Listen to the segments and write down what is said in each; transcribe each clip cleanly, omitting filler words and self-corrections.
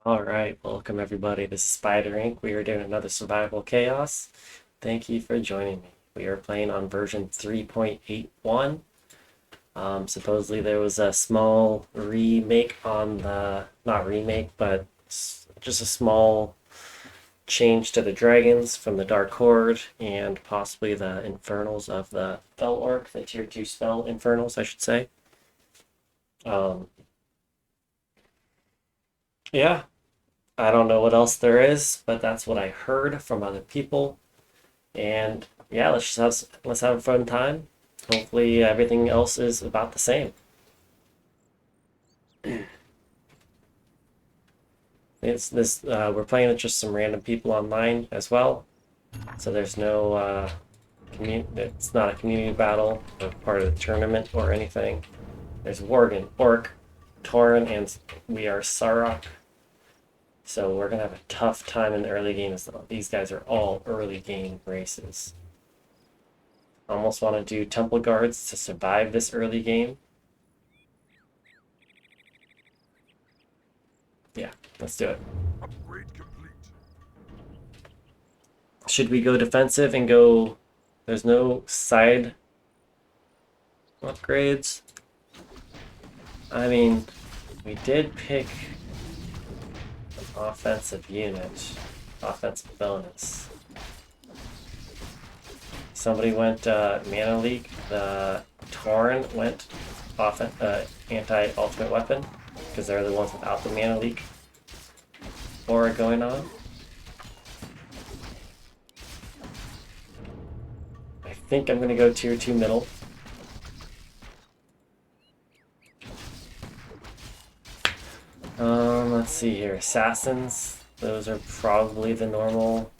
Alright, welcome everybody. This is SpiderInc. We are doing another Survival Chaos. Thank you for joining me. We are playing on version 3.81. Supposedly there was a small remake on the, not remake, but just a small change to the dragons from the Dark Horde and possibly the Infernals of the Fel Orc, the tier 2 spell Infernals, I should say. Yeah, I don't know what else there is, but that's what I heard from other people. And yeah, let's have a fun time. Hopefully everything else is about the same. It's this we're playing with just some random people online as well. So there's no it's not a community battle or part of the tournament or anything. There's Worgen, Orc, Tauren, and we are Sarok. So we're going to have a tough time in the early game as well. These guys are all early game races. I almost want to do Temple Guards to survive this early game. Yeah, let's do it. Upgrade complete. Should we go defensive and go... There's no side upgrades. I mean, we did pick offensive unit, offensive bonus. Somebody went mana leak. The Tauren went anti-ultimate weapon because they're the ones without the mana leak aura going on. I think I'm gonna go tier 2 middle. Let's see here. Assassins, those are probably the normal.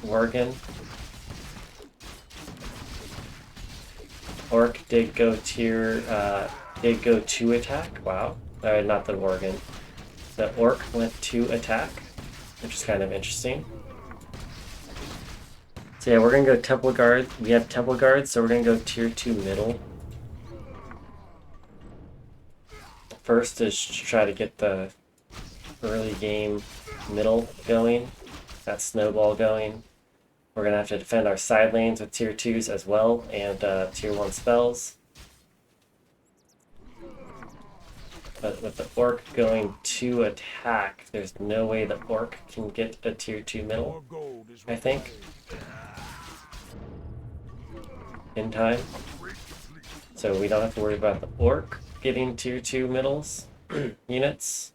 Worgen. Orc did go 2 attack. Wow. Not the Worgen. The Orc went 2 attack, which is kind of interesting. So yeah, we're gonna go Temple Guard. We have Temple Guards, so we're gonna go tier 2 middle. First is to try to get the early game middle going, that snowball going. We're going to have to defend our side lanes with tier 2s as well, and tier 1 spells. But with the Orc going 2 attack, there's no way the Orc can get a tier 2 middle, I think, in time. So we don't have to worry about the Orc getting tier 2 middles units.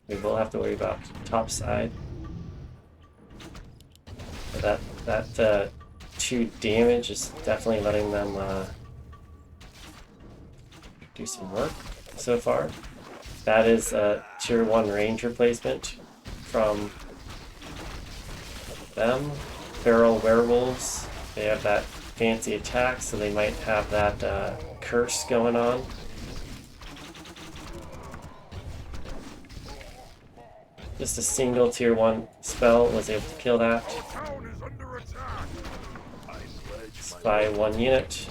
We will have to worry about top side. But that 2 damage is definitely letting them do some work so far. That is a tier 1 range replacement from them. Feral werewolves, they have that fancy attack, so they might have that curse going on. Just a single tier 1 spell was able to kill that. By 1 unit.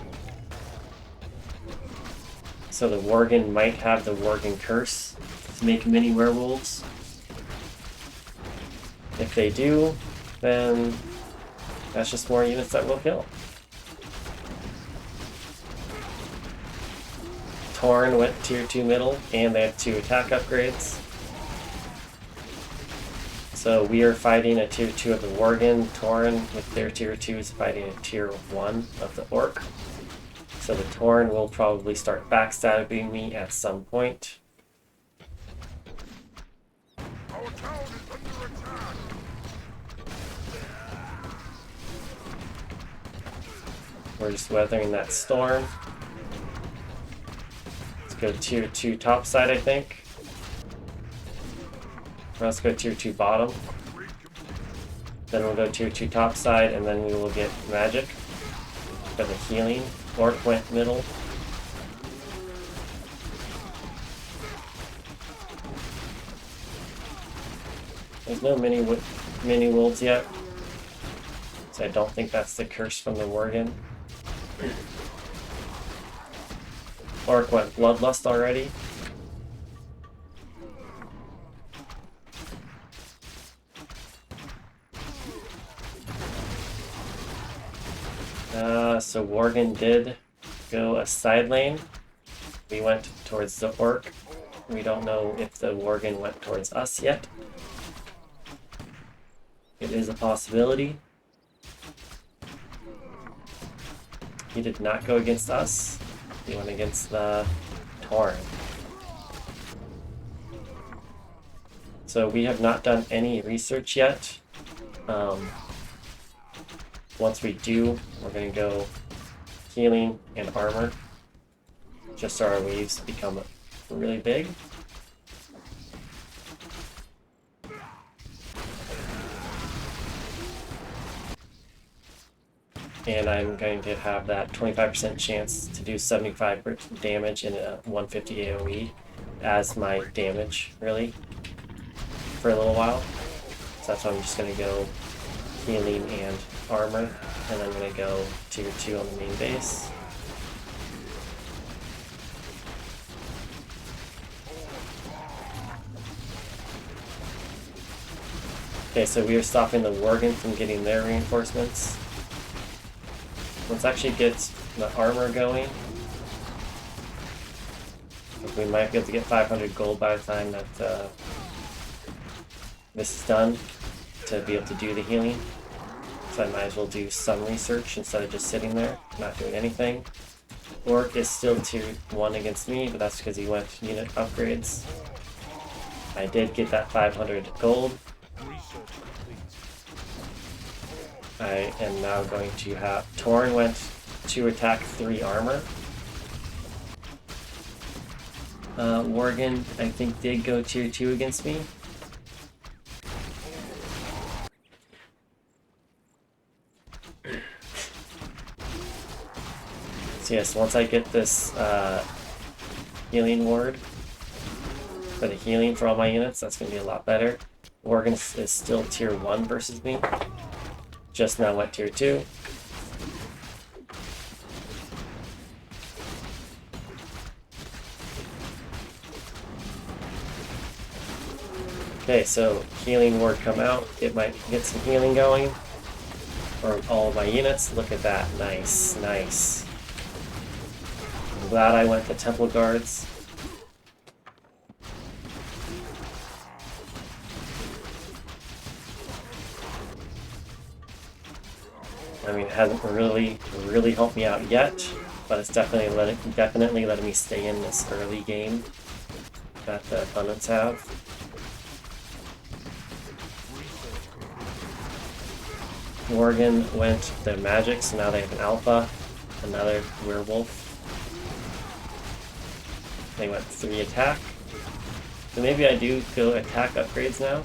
So the Worgen might have the Worgen curse to make mini werewolves. If they do, then that's just more units that will kill. Tauren went tier 2 middle, and they have 2 attack upgrades. So we are fighting a tier 2 of the Worgen. Tauren with their tier 2 is fighting a tier 1 of the Orc. So the Tauren will probably start backstabbing me at some point. Our town is under attack. We're just weathering that storm. Let's go tier 2 top side, I think. Let's go tier 2 bottom. Then we'll go tier 2 top side, and then we will get magic for the healing. Orc went middle. There's no mini wolves yet, so I don't think that's the curse from the Worgen. Orc went bloodlust already. So Worgen did go a side lane. We went towards the orc. We don't know if the Worgen went towards us yet. It is a possibility. He did not go against us. He went against the Tauren. So we have not done any research yet. Once we do, we're going to go healing and armor, just so our waves become really big. And I'm going to have that 25% chance to do 75 damage in a 150 AoE as my damage, really, for a little while. So that's why I'm just going to go healing and armor, and I'm going to go tier 2 on the main base. Okay, so we are stopping the Worgen from getting their reinforcements. Let's actually get the armor going. We might be able to get 500 gold by the time that this is done to be able to do the healing. So I might as well do some research instead of just sitting there, not doing anything. Orc is still tier 1 against me, but that's because he went unit upgrades. I did get that 500 gold. I am now going to have... Tauren went to attack 3 armor. Worgen, I think, did go tier 2 against me. So yes, once I get this healing ward for the healing for all my units, that's going to be a lot better. Worgen is still tier 1 versus me. Just now went tier 2. Okay, so healing ward come out. It might get some healing going for all of my units. Look at that. Nice, nice. I'm glad I went to Temple Guards. I mean, it hasn't really helped me out yet, but it's definitely letting me stay in this early game that the opponents have. Worgen went their magic, so now they have an alpha, another werewolf. They went 3 attack. So maybe I do go attack upgrades now.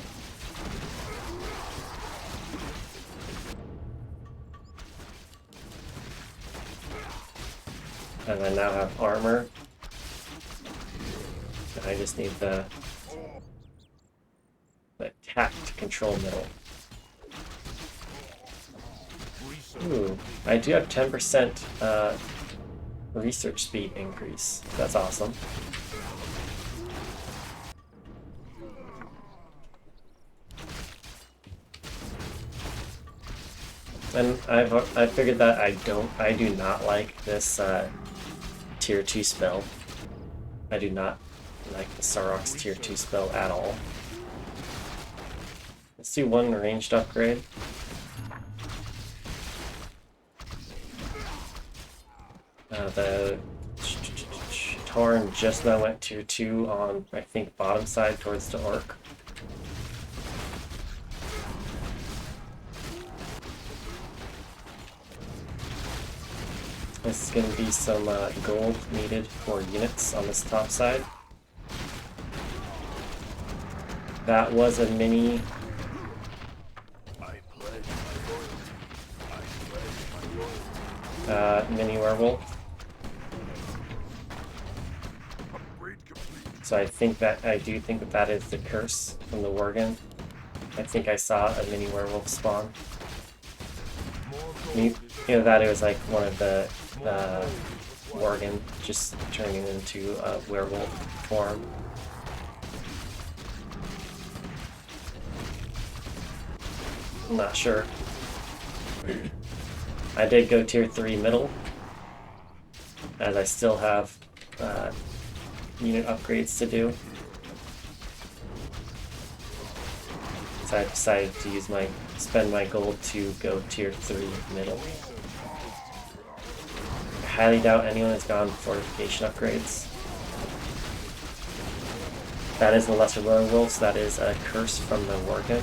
And I now have armor. I just need the attack to control middle. Ooh, I do have 10% research speed increase. That's awesome. And I figured that I do not like this tier 2 spell. I do not like the Sarok's tier 2 spell at all. Let's do one ranged upgrade. The Tauren just now went tier 2 on, I think, bottom side towards the orc. This is going to be some gold needed for units on this top side. That was a mini... mini werewolf. So I do think that is the curse from the Worgen. I think I saw a mini werewolf spawn. Either that it was like one of the Worgen just turning into a werewolf form. I'm not sure. I did go tier 3 middle, as I still have unit upgrades to do. So I decided to spend my gold to go tier 3 middle. I highly doubt anyone has gone fortification upgrades. That is the lesser werewolf, so that is a curse from the Worgen.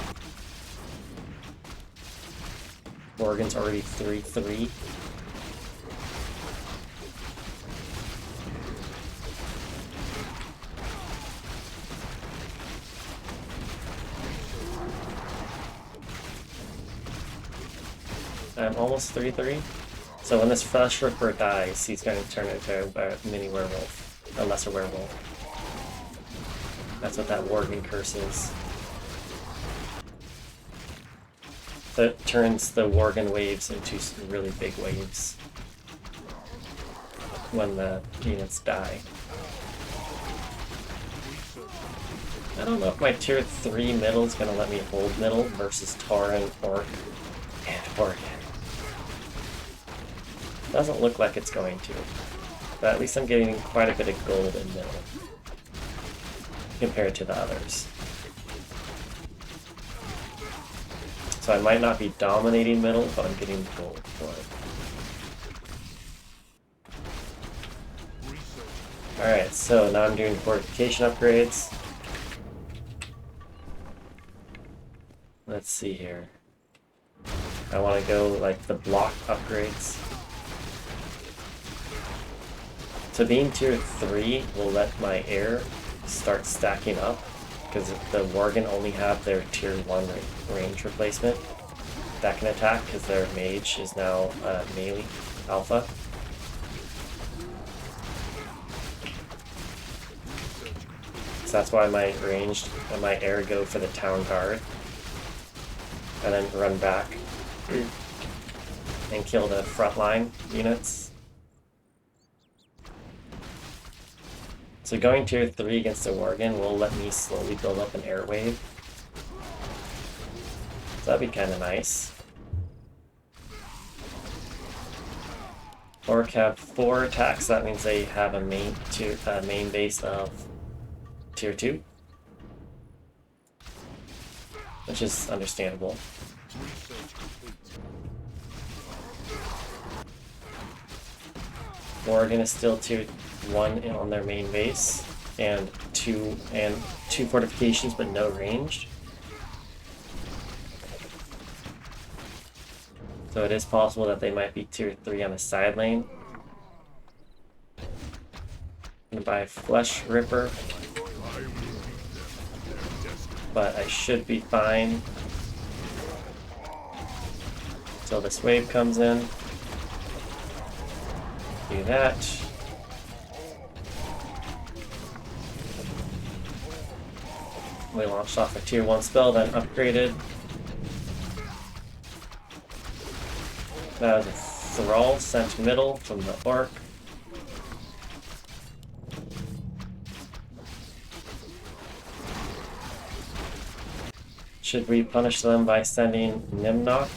Worgen's already 3/3. I'm almost 3/3. So when this Flesh Ripper dies, he's going to turn into a mini werewolf, a lesser werewolf. That's what that Worgen curse is. So it turns the Worgen waves into some really big waves when the units die. I don't know if my tier 3 middle is going to let me hold middle versus Tauren, Orc, and Worgen. Doesn't look like it's going to, but at least I'm getting quite a bit of gold in middle compared to the others. So I might not be dominating middle, but I'm getting gold for it. Alright, so now I'm doing fortification upgrades. Let's see here. I want to go like the block upgrades. So being tier 3 will let my air start stacking up, because the Worgen only have their tier 1 range replacement that can attack, because their mage is now melee alpha. So that's why my ranged and my air go for the town guard, and then run back and kill the frontline units. So going tier 3 against the Worgen will let me slowly build up an air wave. So that'd be kind of nice. Orc have 4 attacks, that means they have a main base of tier 2. Which is understandable. Worgen is still tier 1 on their main base, and two fortifications, but no ranged. So it is possible that they might be tier 3 on the side lane. I'm gonna buy Flesh Ripper, but I should be fine until this wave comes in. Do that. We launched off a tier 1 spell, then upgraded. That was a Thrall sent middle from the Orc. Should we punish them by sending Nimnock?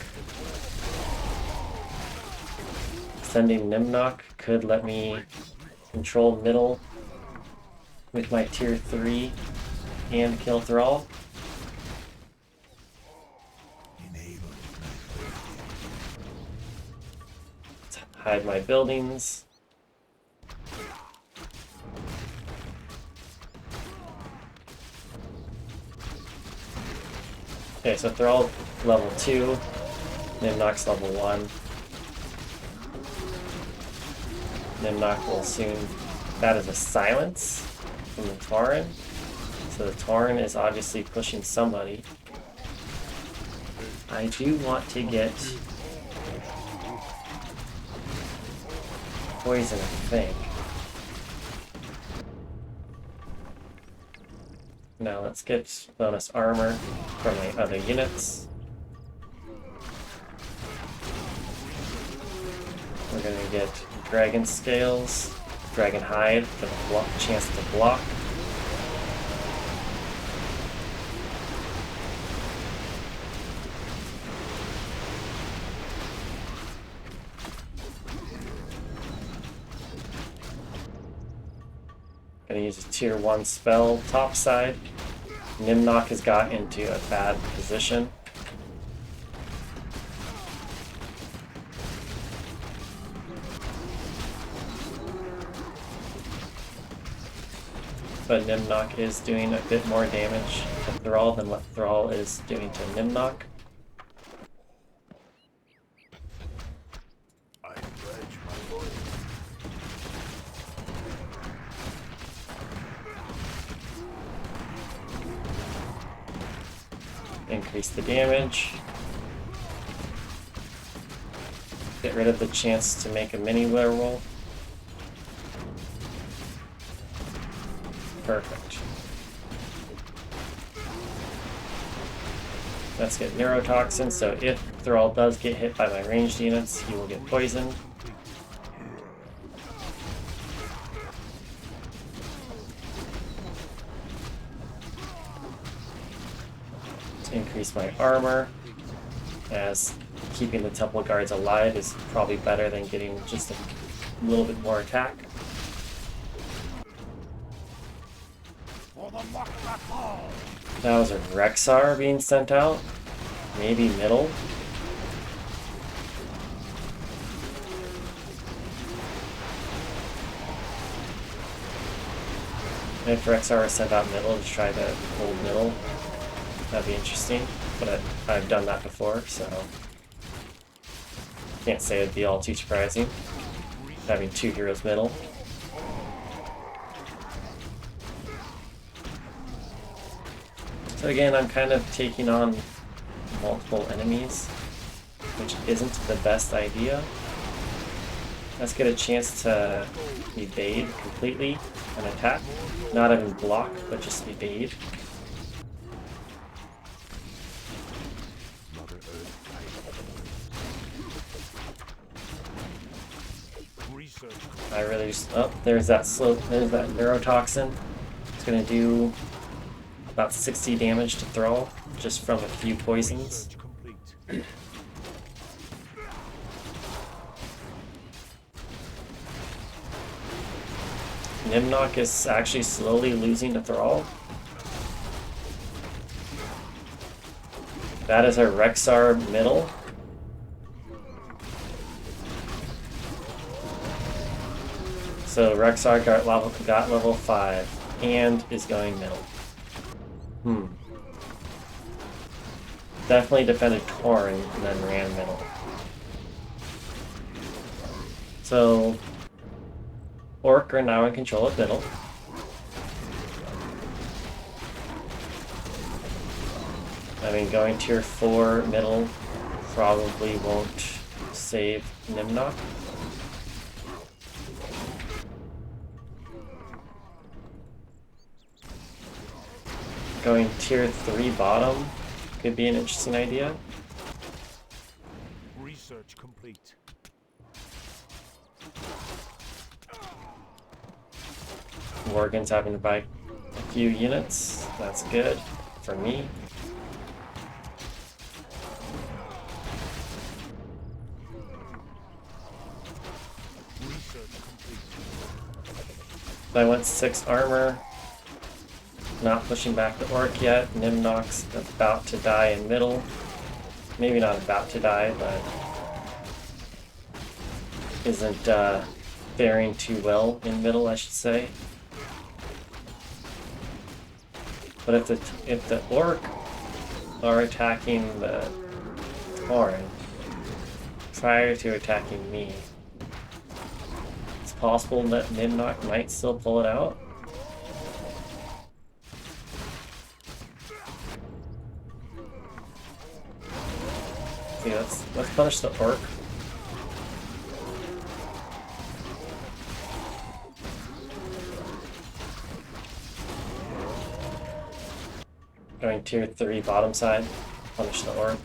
Sending Nimnock could let me control middle with my tier 3 and kill Thrall. Let's hide my buildings. Okay, so Thrall level 2, Nimnock's level 1. Nimnock will soon... That is a silence from the Tauren. So the Tauren is obviously pushing somebody. I do want to get poison, I think. Now let's get bonus armor from my other units. We're gonna get dragon scales, dragon hide for the chance to block. Gonna use a tier 1 spell topside. Nimnock has got into a bad position. But Nimnock is doing a bit more damage to Thrall than what Thrall is doing to Nimnock. I pledge my loyalty. Increase the damage. Get rid of the chance to make a mini werewolf. Perfect. Let's get neurotoxin, so if Thrall does get hit by my ranged units, he will get poisoned. To increase my armor, as keeping the temple guards alive is probably better than getting just a little bit more attack. That was a Rexar being sent out. Maybe middle. If Rexar is sent out middle to try to hold middle, that'd be interesting. But I've done that before, so can't say it'd be all too surprising. Having 2 heroes middle. So again, I'm kind of taking on multiple enemies, which isn't the best idea. Let's get a chance to evade completely an attack. Not even block, but just evade. I really just... Oh, there's that slope. There's that neurotoxin. It's gonna do about 60 damage to Thrall, just from a few poisons. Nimnock is actually slowly losing to Thrall. That is our Rexar middle. So Rexar got level 5 and is going middle. Definitely defended Torn and then ran middle. So Orc are now in control of middle. I mean, going tier 4 middle probably won't save Nimnock. Going tier 3 bottom could be an interesting idea. Research complete. Morgan's having to buy a few units. That's good for me. Research complete. I went 6 armor. Not pushing back the Orc yet. Nimnock's about to die in middle. Maybe not about to die, but isn't faring too well in middle, I should say. But if the Orc are attacking the Torn prior to attacking me, it's possible that Nimnock might still pull it out. Okay, let's punish the Orc. Going tier 3 bottom side, punish the Orc.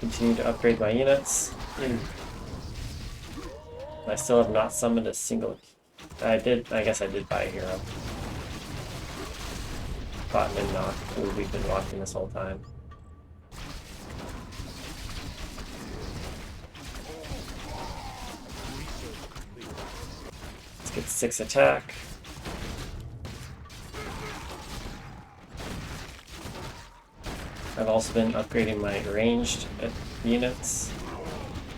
Continue to upgrade my units. I still have not summoned a single... I guess I did buy a hero. Bought Nimnock, who we've been watching this whole time. Gets 6 attack. I've also been upgrading my ranged units.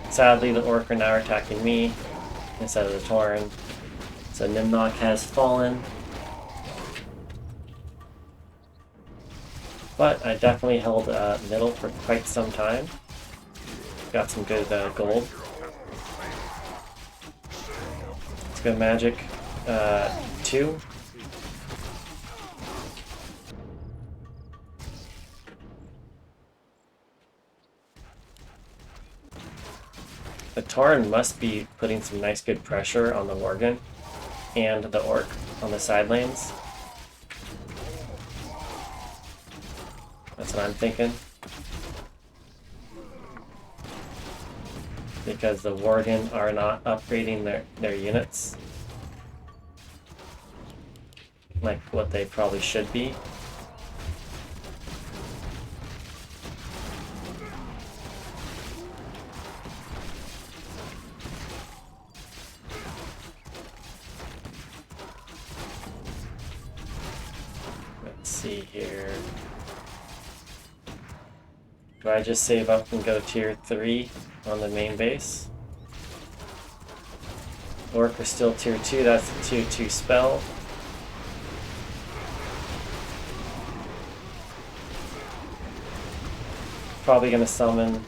Sadly, the Orc are now attacking me instead of the Tauren. So Nimnok has fallen. But I definitely held middle for quite some time. Got some good gold. Let's go magic 2. The Tauren must be putting some nice good pressure on the Worgen and the Orc on the side lanes. That's what I'm thinking. Because the Worgen are not upgrading their units like what they probably should be. Let's see here. Do I just save up and go tier 3 on the main base? Orc is still tier 2, that's a tier 2 spell. Probably gonna summon...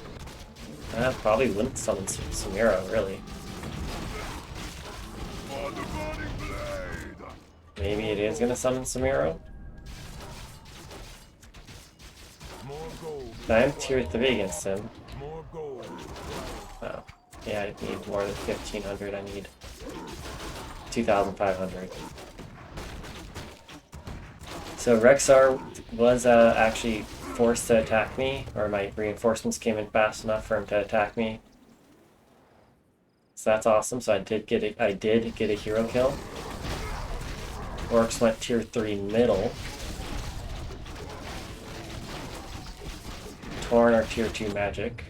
probably wouldn't summon Samira, really. Maybe it is gonna summon Samira. I'm tier 3 against him. Oh. Yeah, I need more than 1,500. I need 2,500. So Rexar was actually forced to attack me, or my reinforcements came in fast enough for him to attack me. So that's awesome. So I did get a hero kill. Orcs went tier 3 middle. Tauren are tier 2 magic.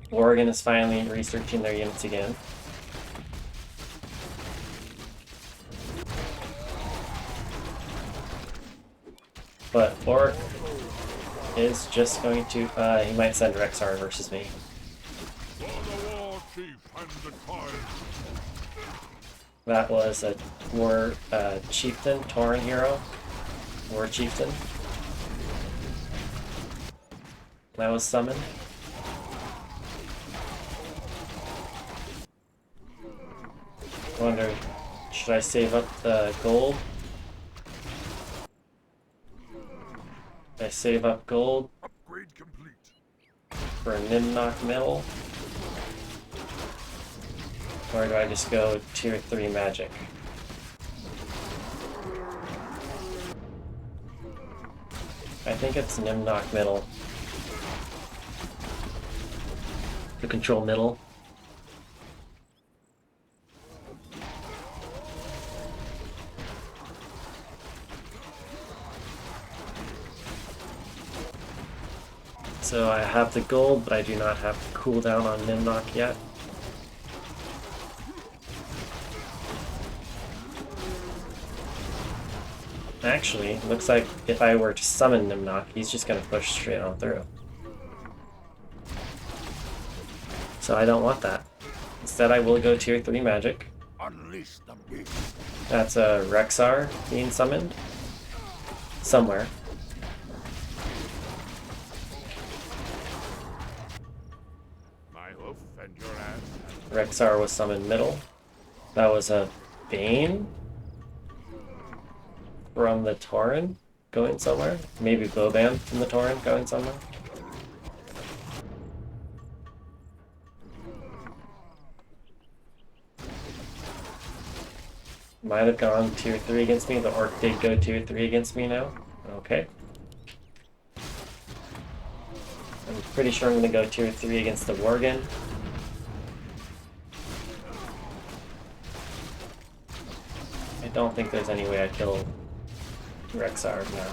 Oregon is finally researching their units again. But Orc is just going to, he might send Rexar versus me. That was a War Chieftain, Tauren hero. War Chieftain. That was summoned. Wonder, should I save up the gold? I save up gold Upgrade complete. for a Nimnok middle? Or do I just go tier 3 magic? I think it's Nimnok middle. To control middle. So I have the gold, but I do not have the cooldown on Nimnok yet. Actually, looks like if I were to summon Nimnok, he's just going to push straight on through. So I don't want that. Instead, I will go tier 3 magic. Unleash the beast. That's a Rexar being summoned. Somewhere. My hoof and your ass. Rexar was summoned middle. That was a Bane from the Tauren going somewhere. Maybe Boban from the Tauren going somewhere. Might have gone tier 3 against me. The Orc did go tier 3 against me now. Okay. I'm pretty sure I'm going to go tier 3 against the Worgen. I don't think there's any way I kill Rexar now.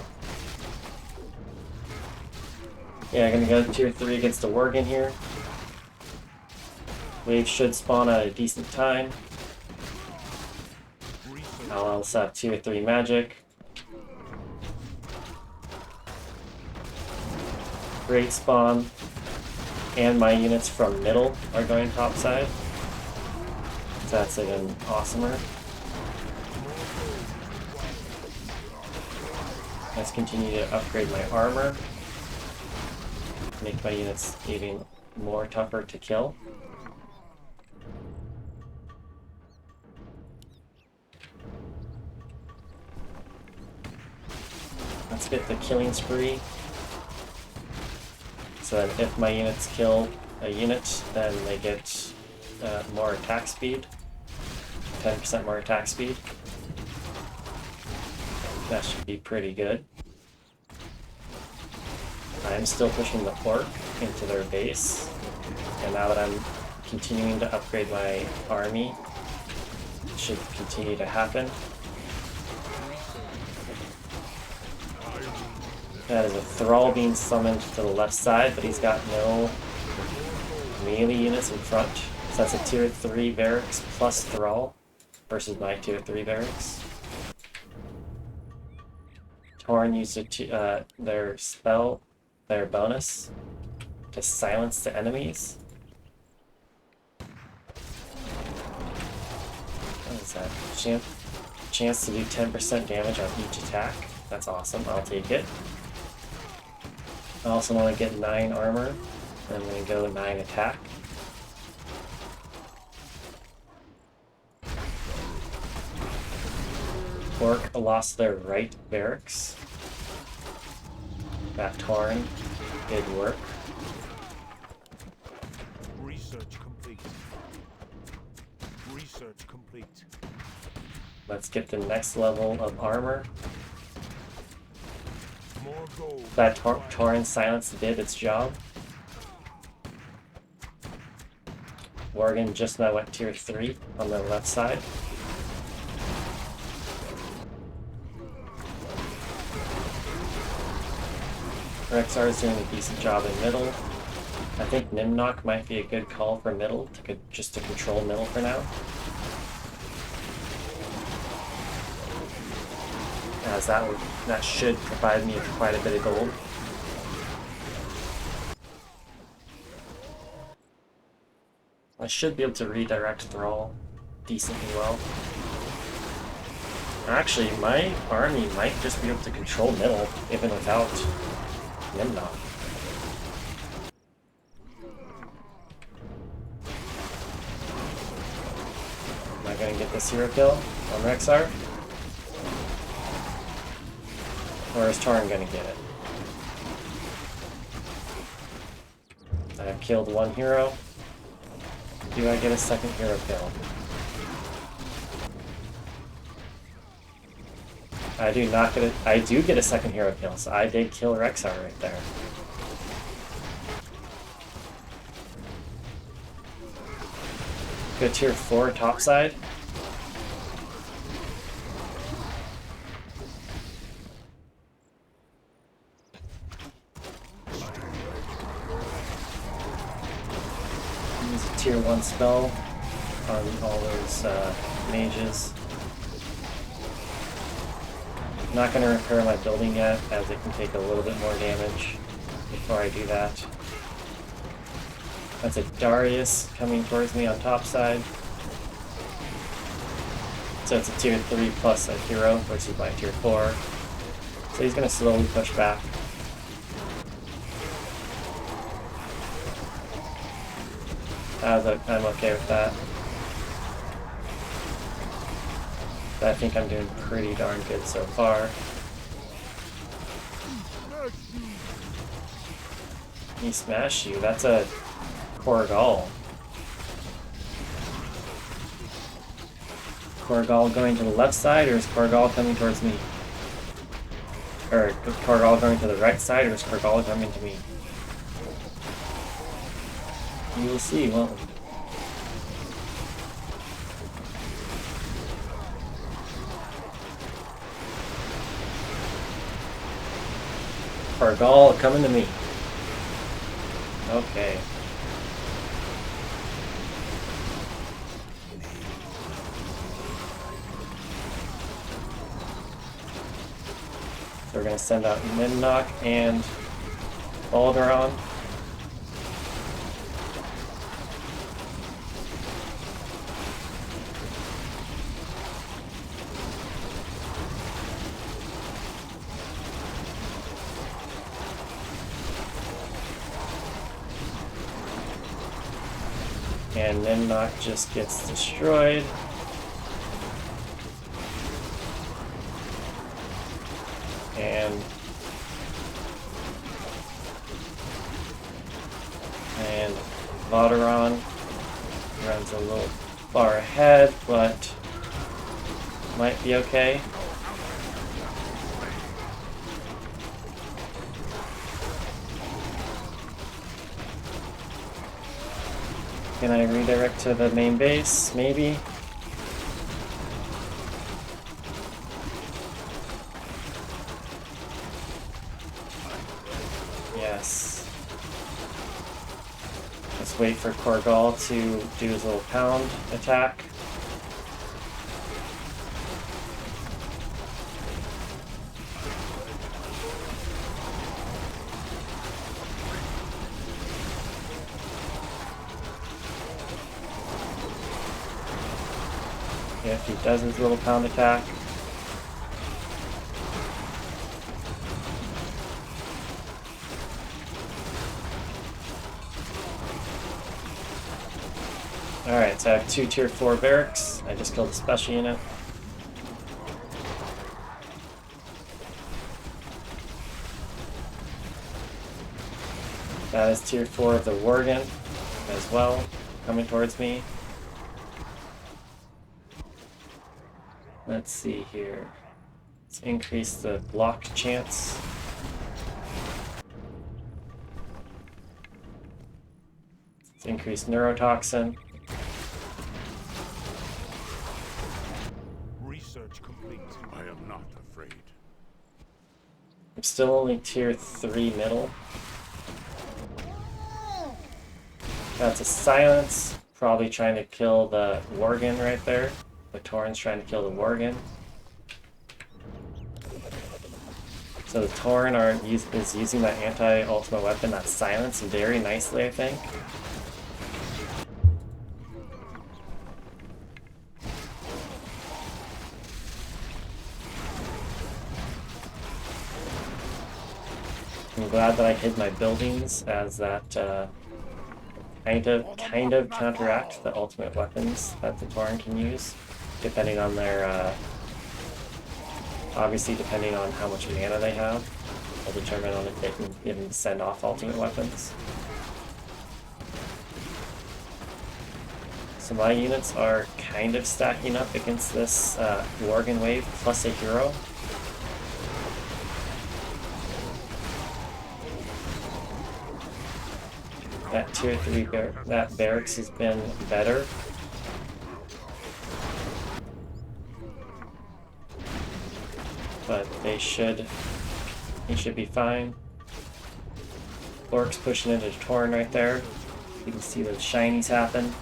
Yeah, I'm going to go tier 3 against the Worgen here. Waves should spawn at a decent time. I'll also have 2 or 3 magic. Great spawn. And my units from middle are going topside. So that's even awesomer. Let's continue to upgrade my armor. Make my units even more tougher to kill. Let's get the killing spree. So then if my units kill a unit, then they get more attack speed. 10% more attack speed. That should be pretty good. I'm still pushing the orc into their base. And now that I'm continuing to upgrade my army, it should continue to happen. That is a Thrall being summoned to the left side, but he's got no melee units in front. So that's a tier 3 barracks plus Thrall versus my tier 3 barracks. Torn used their spell, their bonus, to silence the enemies. What is that? Chance to do 10% damage on each attack. That's awesome, I'll take it. I also want to get 9 armor, and I'm going to go 9 attack. Orc lost their right barracks. That Torn did work. Research complete. Research complete. Let's get the next level of armor. More gold. That Torn Silence did its job. Worgen just now went tier 3 on the left side. Rexar is doing a decent job in middle. I think Nimnok might be a good call for middle, just to control middle for now. As that should provide me with quite a bit of gold. I should be able to redirect Thrall decently well. Actually, my army might just be able to control middle, even without Nimnok. Am I going to get this hero kill on Rexar? Or is Torn going to get it? I have killed 1 hero. Do I get a second hero kill? I do not get it. I do get a second hero kill, so I did kill Rexar right there. Go tier 4 topside. Use a tier 1 spell on all those mages. Not going to repair my building yet, as it can take a little bit more damage before I do that. That's a Darius coming towards me on top side. So it's a tier 3 plus a hero versus my tier 4. So he's going to slowly push back. I'm okay with that. I think I'm doing pretty darn good so far. He smashed you. That's a Korgal. Korgal going to the left side, or is Korgal coming towards me? Or is Korgal going to the right side, or is Korgal coming to me? You will see, won't we? Korgal coming to me. Okay. we're going to send out Nimnock and Alderon. And Nimnock just gets destroyed. And Alderon runs a little far ahead, but might be okay. Can I redirect to the main base? Maybe. Yes. Let's wait for Korgal to do his little pound attack. If he does his little pound attack. Alright, so I have 2 tier 4 barracks. I just killed a special unit. That is tier 4 of the Worgen as well, coming towards me. Let's see here. Let's increase the block chance. Let's increase neurotoxin. Research complete. I am not afraid. I'm still only tier 3 middle. That's a silence. Probably trying to kill the Worgen right there. The Tauren's trying to kill the Worgen. So the Tauren is using that anti-ultimate weapon, that silence, very nicely, I think. I'm glad that I hid my buildings, as that kind of counteract the ultimate weapons that the Tauren can use, depending on their obviously depending on how much mana they have, will determine on if they can even send off ultimate weapons. So my units are kind of stacking up against this Worgen wave plus a hero. That tier 3 that barracks has been better. But he should be fine. Orc's pushing into Tauren right there. You can see those shinies happen.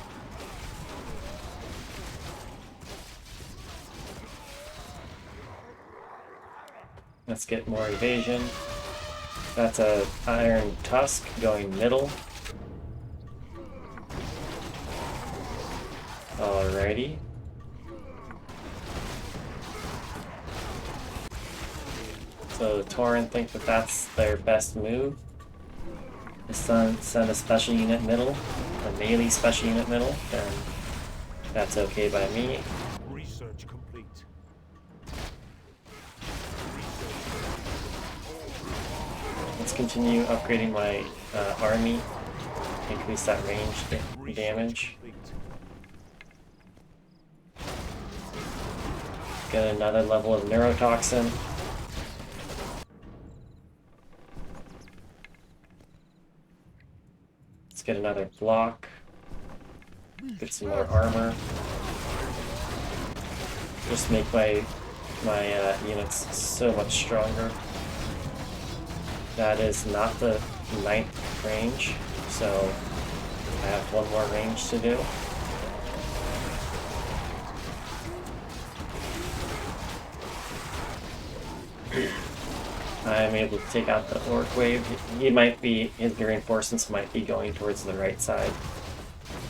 Let's get more evasion. That's a Iron Tusk going middle. Alrighty. So the Tauren think that that's their best move. Send a special unit middle, a melee special unit middle, then that's okay by me. Research complete. Let's continue upgrading my army, increase that range damage. Get another level of neurotoxin. Let's get another block. Get some more armor. Just make my units so much stronger. That is not the 9th range, so I have one more range to do. I'm able to take out the orc wave. He might be, his reinforcements might be going towards the right side.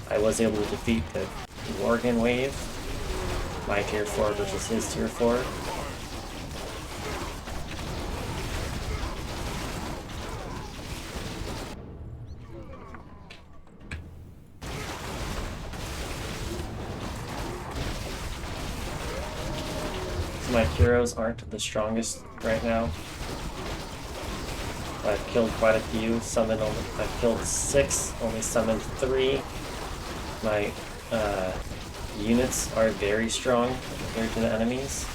I was able to defeat the Worgen wave. My tier 4 versus his tier 4. So my heroes aren't the strongest right now. I've killed quite a few. I've killed 6, only summoned 3. My units are very strong compared to the enemies.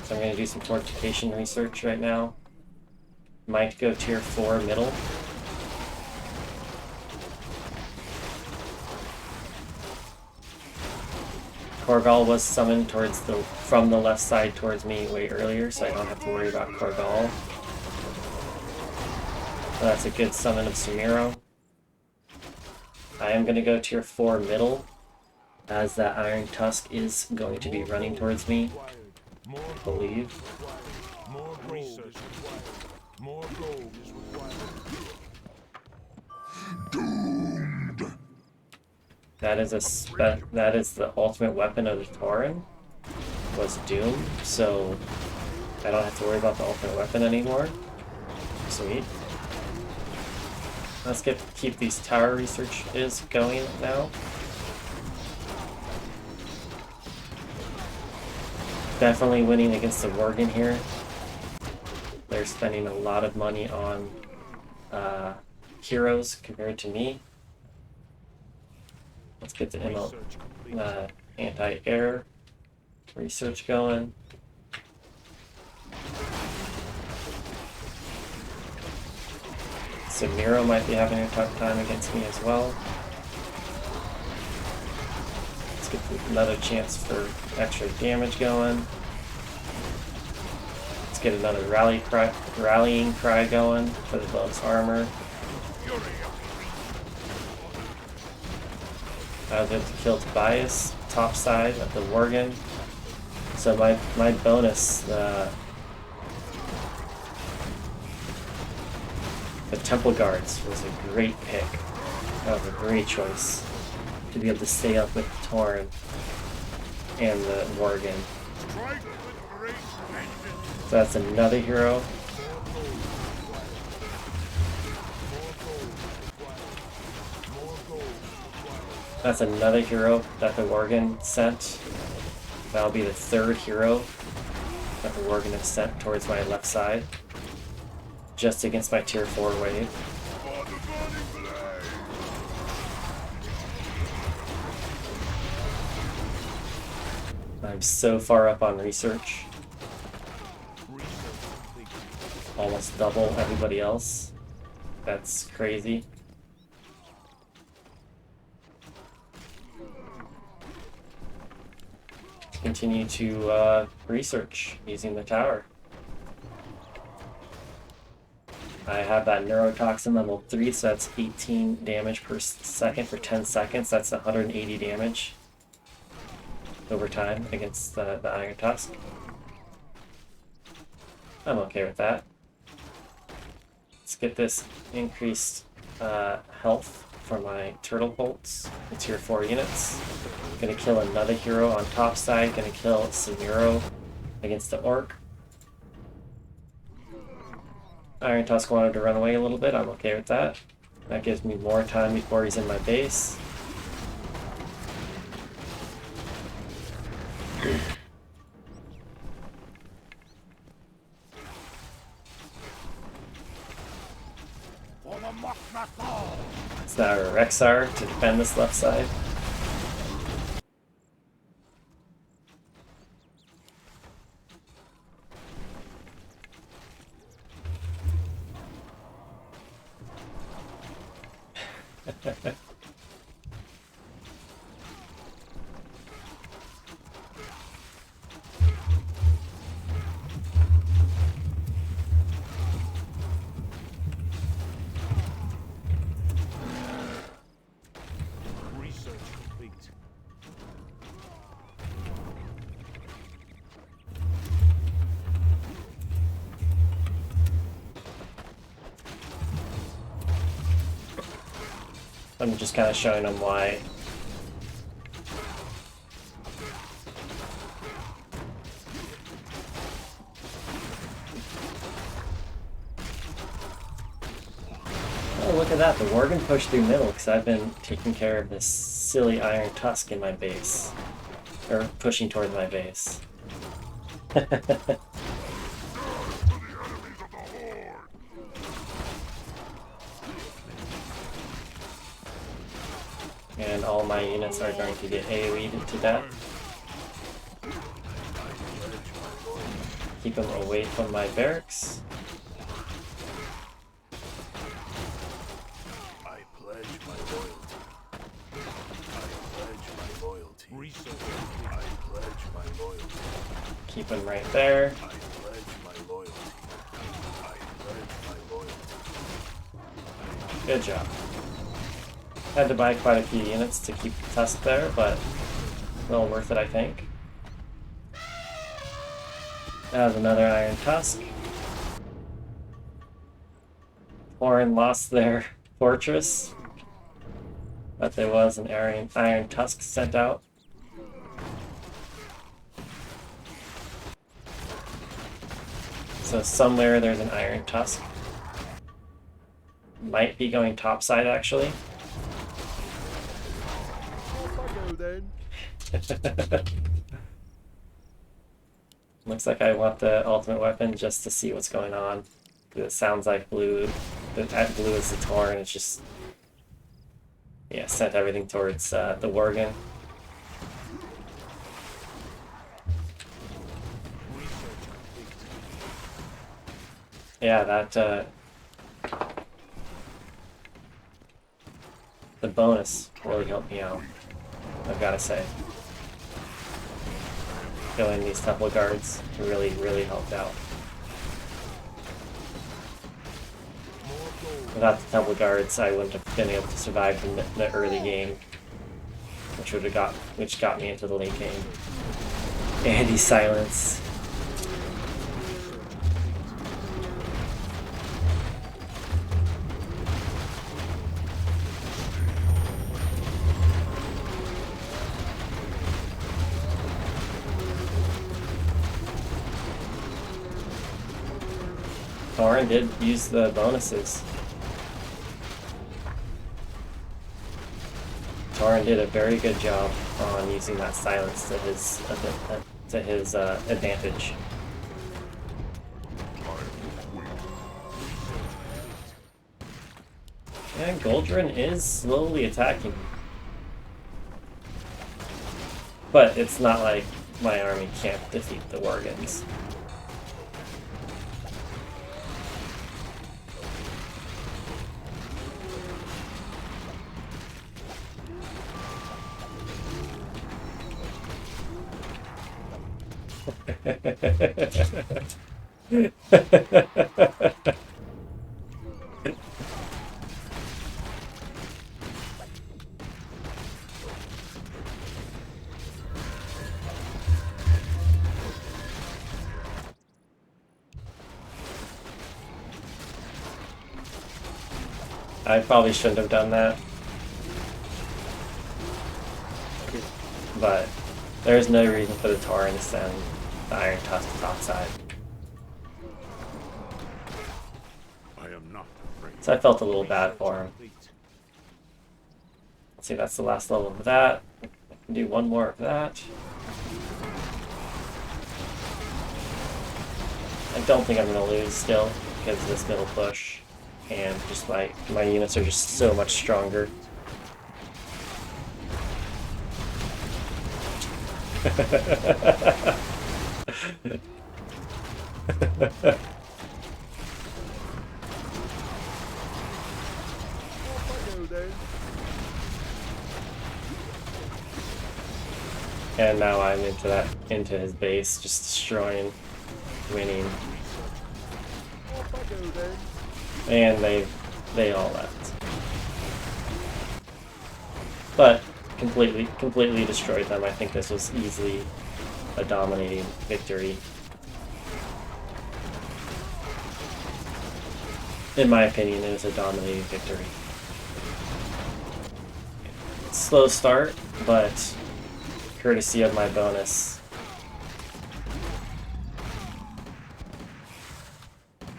So I'm going to do some fortification research right now. Might go tier 4 middle. Korgal was summoned from the left side towards me way earlier, so I don't have to worry about Korgal. So that's a good summon of Sumiro. I am going to go tier 4 middle, as that Iron Tusk is going to be running towards me, I believe. More research required. More gold is required. That is the ultimate weapon of the Tauren, was Doom, so I don't have to worry about the ultimate weapon anymore. Sweet. Let's keep these tower researches going now. Definitely winning against the Worgen here. They're spending a lot of money on heroes compared to me. Let's get the anti-air research going. Sumiro might be having a tough time against me as well. Let's get another chance for extra damage going. Let's get another rallying cry going for the bonus armor. I was able to kill Tobias, top side of the Worgen. So my bonus, the Temple Guards was a great pick. That was a great choice to be able to stay up with the Tauren and the Worgen. So that's another hero. That's another hero that the Worgen sent. That'll be the 3rd hero that the Worgen have sent towards my left side. Just against my tier 4 wave. I'm so far up on research. Almost double everybody else. That's crazy. Continue to research using the tower. I have that neurotoxin level 3, so that's 18 damage per second for 10 seconds. That's 180 damage over time against the Iron Tusk. I'm okay with that. Let's get this increased health for my turtle bolts. The tier 4 units. Gonna kill another hero on top side. Gonna kill Sumiro against the orc. Iron Tusk wanted to run away a little bit. I'm okay with that. That gives me more time before he's in my base. It's now Rexar to defend this left side. Research complete. I'm just kind of showing them why. Oh, look at that. The Worgen pushed through middle because I've been taking care of this silly Iron Tusk in my base. Or pushing towards my base. And all my units are going to get AoE'd to death. Keep them away from my barracks. I pledge my loyalty. I pledge my loyalty. I pledge my loyalty. Keep them right there. I pledge my loyalty. I pledge my loyalty. Good job. Had to buy quite a few units to keep the Tusk there, but well worth it, I think. That was another Iron Tusk. Foreign lost their fortress, but there was an Iron Tusk sent out. So somewhere there's an Iron Tusk. Might be going topside, actually. Looks like I want the ultimate weapon just to see what's going on. It sounds like blue. That blue is the Tor, and it's just, yeah, sent everything towards the Worgen. Yeah, that the bonus really helped me out, I've got to say. Killing these temple guards really, really helped out. Without the temple guards, I wouldn't have been able to survive from the early game, which got me into the late game. Andy's silence. Thorin did use the bonuses. Thorin did a very good job on using that silence to his advantage. And Goldrin is slowly attacking. But it's not like my army can't defeat the Worgens. I probably shouldn't have done that, but there's no reason for the Tauren to send the Iron Tusk to topside. I am not afraid. So I felt a little bad for him. Let's see, that's the last level of that. I can do one more of that. I don't think I'm going to lose still because of this middle push. And just my units are just so much stronger. And now I'm into his base, just destroying, winning. And they all left. But completely destroyed them. I think this was easily a dominating victory. In my opinion, it was a dominating victory. slow start, but courtesy of my bonus.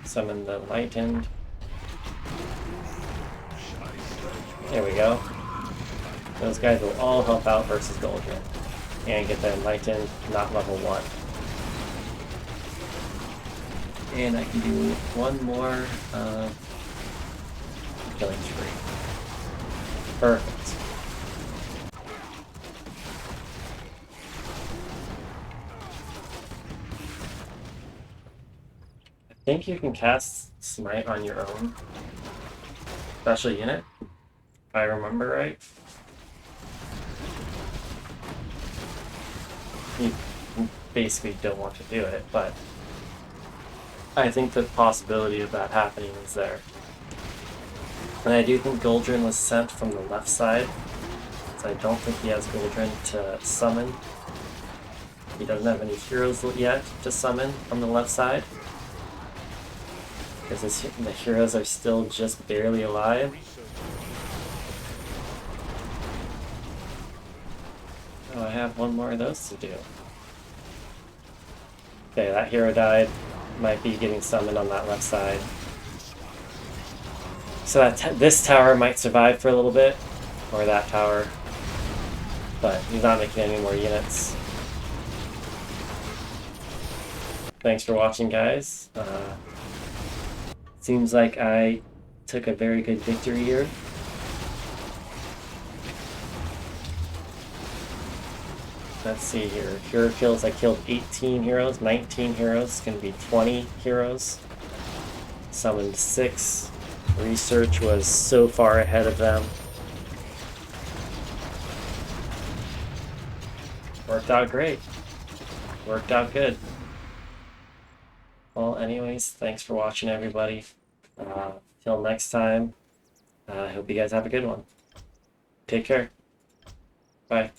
Summon the Lightened. There we go. Those guys will all help out versus Goldrin. And get the Enlightened, not level 1. And I can do one more killing spree. Perfect. I think you can cast Smite on your own special unit, if I remember right. You basically don't want to do it, but I think the possibility of that happening is there. And I do think Goldrin was sent from the left side, so I don't think he has Goldrin to summon. He doesn't have any heroes yet to summon on the left side, because the heroes are still just barely alive. Oh, I have one more of those to do. Okay, that hero died. Might be getting summoned on that left side. So that this tower might survive for a little bit, or that tower, but he's not making any more units. Thanks for watching, guys. Seems like I took a very good victory here. Let's see here. Hero kills, I killed 18 heroes, 19 heroes, gonna be 20 heroes. Summoned 6. Research was so far ahead of them. Worked out great. Worked out good. Well, anyways, thanks for watching, everybody. Till next time, I hope you guys have a good one. Take care. Bye.